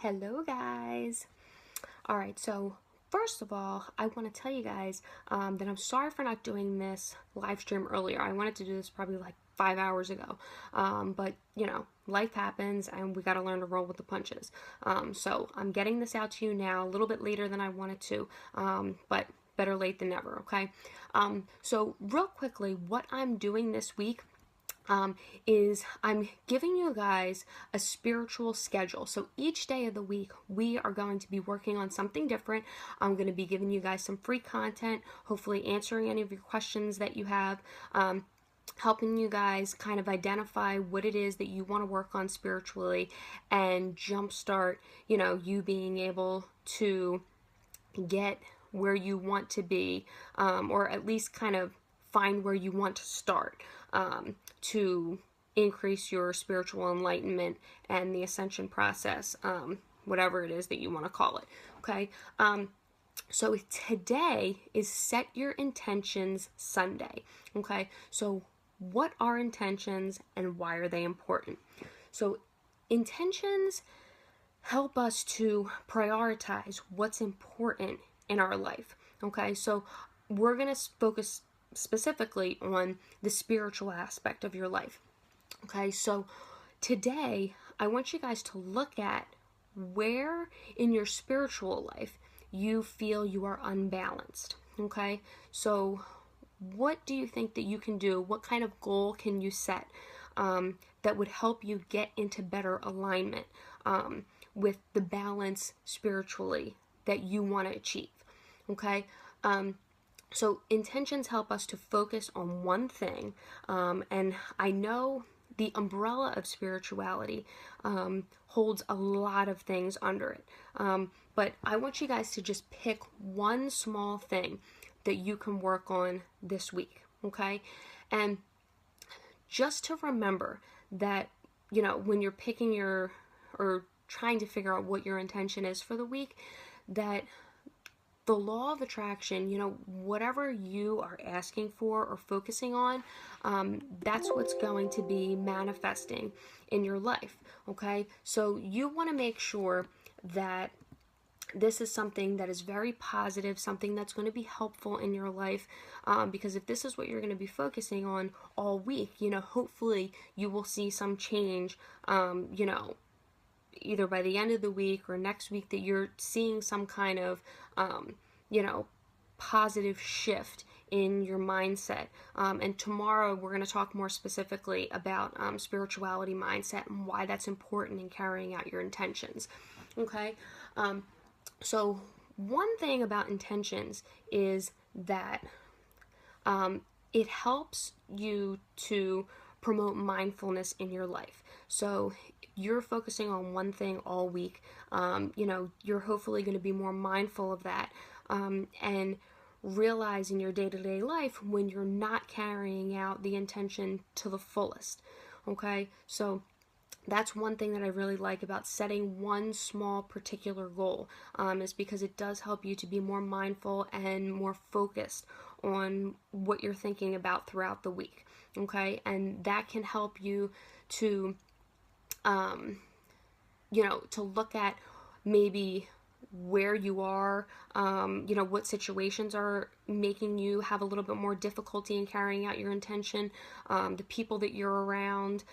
Hello guys. All right, so first of all, I want to tell you guys that I'm sorry for not doing this live stream earlier. I wanted to do this probably like 5 hours ago, but life happens and we got to learn to roll with the punches. So I'm getting this out to you now a little bit later than I wanted to, but better late than never, okay? So real quickly, what I'm doing this week is I'm giving you guys a spiritual schedule. So each day of the week, we are going to be working on something different. I'm going to be giving you guys some free content, hopefully answering any of your questions that you have. Helping you guys kind of identify what it is that you want to work on spiritually and jumpstart, you being able to get where you want to be, or at least kind of find where you want to start, to increase your spiritual enlightenment and the ascension process, whatever it is that you want to call it. Okay. So today is Set Your Intentions Sunday. Okay. So what are intentions and why are they important? So intentions help us to prioritize what's important in our life. Okay, so we're going to focus specifically on the spiritual aspect of your life. Okay, so today I want you guys to look at where in your spiritual life you feel you are unbalanced. Okay, so what do you think that you can do? What kind of goal can you set that would help you get into better alignment with the balance spiritually that you want to achieve? Okay, so intentions help us to focus on one thing, and I know the umbrella of spirituality holds a lot of things under it, but I want you guys to just pick one small thing that you can work on this week. Okay, and just to remember that when you're picking your or trying to figure out what your intention is for the week, that the law of attraction, whatever you are asking for or focusing on, that's what's going to be manifesting in your life. Okay, so you want to make sure that this is something that is very positive, something that's going to be helpful in your life, because if this is what you're going to be focusing on all week, hopefully you will see some change, either by the end of the week or next week, that you're seeing some kind of, positive shift in your mindset. And tomorrow we're going to talk more specifically about spirituality mindset and why that's important in carrying out your intentions. Okay. So one thing about intentions is that it helps you to promote mindfulness in your life. So you're focusing on one thing all week, you're hopefully going to be more mindful of that, and realize in your day-to-day life when you're not carrying out the intention to the fullest. Okay, so that's one thing that I really like about setting one small particular goal, is because it does help you to be more mindful and more focused on what you're thinking about throughout the week. Okay, and that can help you to to look at maybe where you are, what situations are making you have a little bit more difficulty in carrying out your intention, the people that you're around,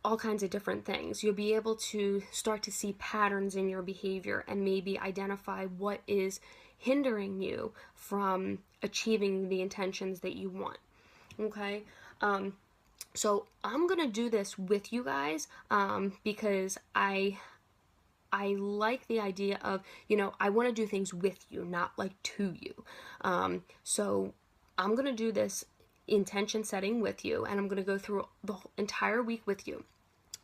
all kinds of different things. You'll be able to start to see patterns in your behavior and maybe identify what is hindering you from achieving the intentions that you want. Okay, so I'm gonna do this with you guys, because I like the idea of, I want to do things with you, not like to you. So I'm gonna do this intention setting with you, and I'm gonna go through the entire week with you.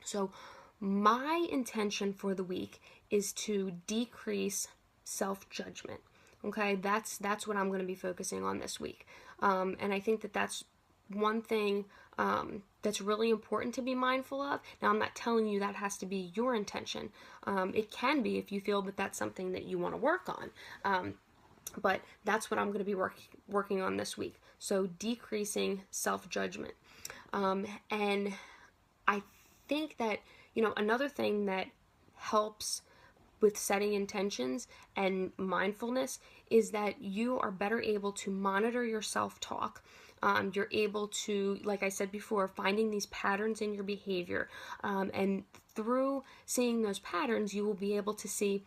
So my intention for the week is to decrease self-judgment. Okay, that's what I'm going to be focusing on this week, and I think that that's one thing that's really important to be mindful of. Now, I'm not telling you that has to be your intention. It can be if you feel that that's something that you want to work on, but that's what I'm going to be working on this week. So decreasing self-judgment, and I think that another thing that helps with setting intentions and mindfulness is that you are better able to monitor your self-talk. You're able to, like I said before, finding these patterns in your behavior. And through seeing those patterns, you will be able to see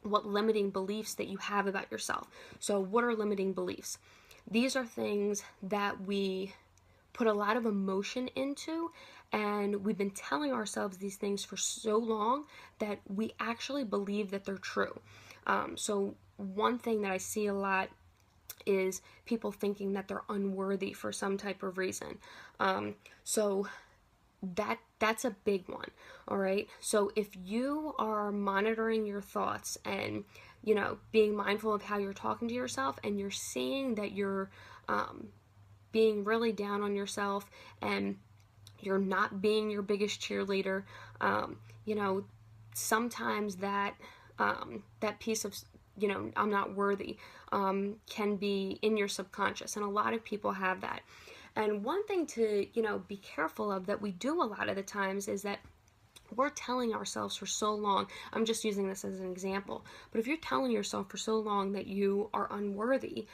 what limiting beliefs that you have about yourself. So what are limiting beliefs? These are things that we put a lot of emotion into, and we've been telling ourselves these things for so long that we actually believe that they're true. So one thing that I see a lot is people thinking that they're unworthy for some type of reason. So that's a big one. All right, so if you are monitoring your thoughts and being mindful of how you're talking to yourself, and you're seeing that you're being really down on yourself, and you're not being your biggest cheerleader, sometimes that piece of I'm not worthy can be in your subconscious, and a lot of people have that. And one thing to be careful of that we do a lot of the times is that we're telling ourselves for so long, I'm just using this as an example, but if you're telling yourself for so long that you are unworthy,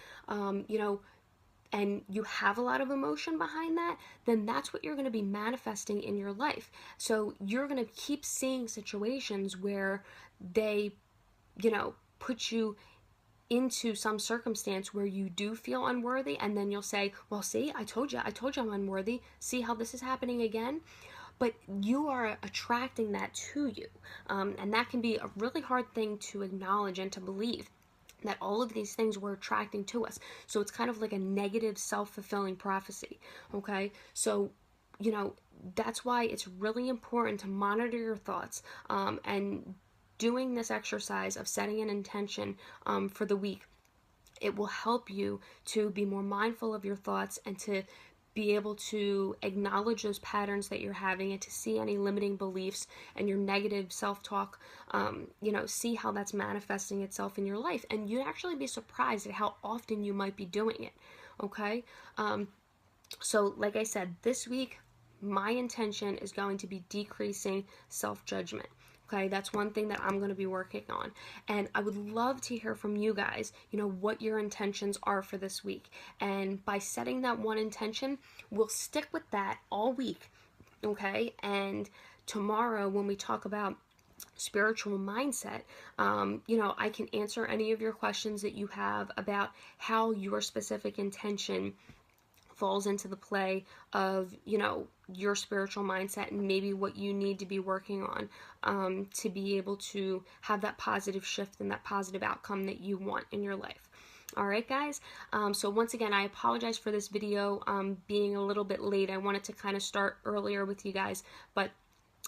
and you have a lot of emotion behind that, then that's what you're going to be manifesting in your life. So you're going to keep seeing situations where they, put you into some circumstance where you do feel unworthy, and then you'll say, well, see, I told you I'm unworthy. See how this is happening again? But you are attracting that to you. And that can be a really hard thing to acknowledge and to believe, that all of these things we're attracting to us. So it's kind of like a negative self-fulfilling prophecy, okay? So, that's why it's really important to monitor your thoughts, and doing this exercise of setting an intention for the week. It will help you to be more mindful of your thoughts, and to be able to acknowledge those patterns that you're having, and to see any limiting beliefs and your negative self-talk, see how that's manifesting itself in your life. And you'd actually be surprised at how often you might be doing it, okay? So like I said, this week, my intention is going to be decreasing self-judgment. Okay, that's one thing that I'm going to be working on. And I would love to hear from you guys, what your intentions are for this week. And by setting that one intention, we'll stick with that all week. Okay, and tomorrow when we talk about spiritual mindset, I can answer any of your questions that you have about how your specific intention falls into the play of your spiritual mindset, and maybe what you need to be working on to be able to have that positive shift and that positive outcome that you want in your life. All right, guys. So once again, I apologize for this video being a little bit late. I wanted to kind of start earlier with you guys, but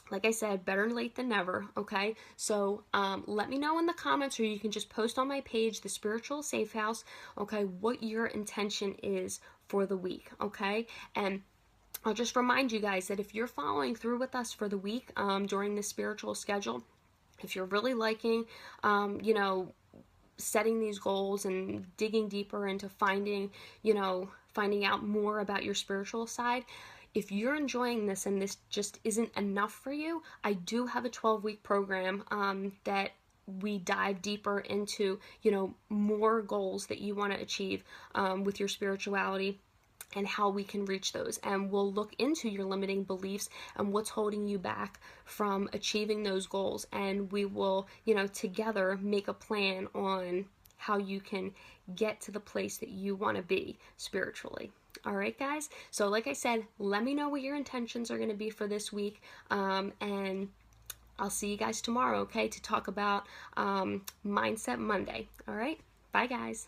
like I said, better late than never, okay? So let me know in the comments, or you can just post on my page, The Spiritual Safe House, okay, what your intention is for the week, okay? And I'll just remind you guys that if you're following through with us for the week during this spiritual schedule, if you're really liking, setting these goals and digging deeper into finding out more about your spiritual side, if you're enjoying this and this just isn't enough for you, I do have a 12-week program that we dive deeper into, more goals that you want to achieve with your spirituality, and how we can reach those. And we'll look into your limiting beliefs and what's holding you back from achieving those goals. And we will, together make a plan on how you can get to the place that you want to be spiritually. All right, guys. So like I said, let me know what your intentions are going to be for this week. And I'll see you guys tomorrow, okay, to talk about Mindset Monday. All right. Bye, guys.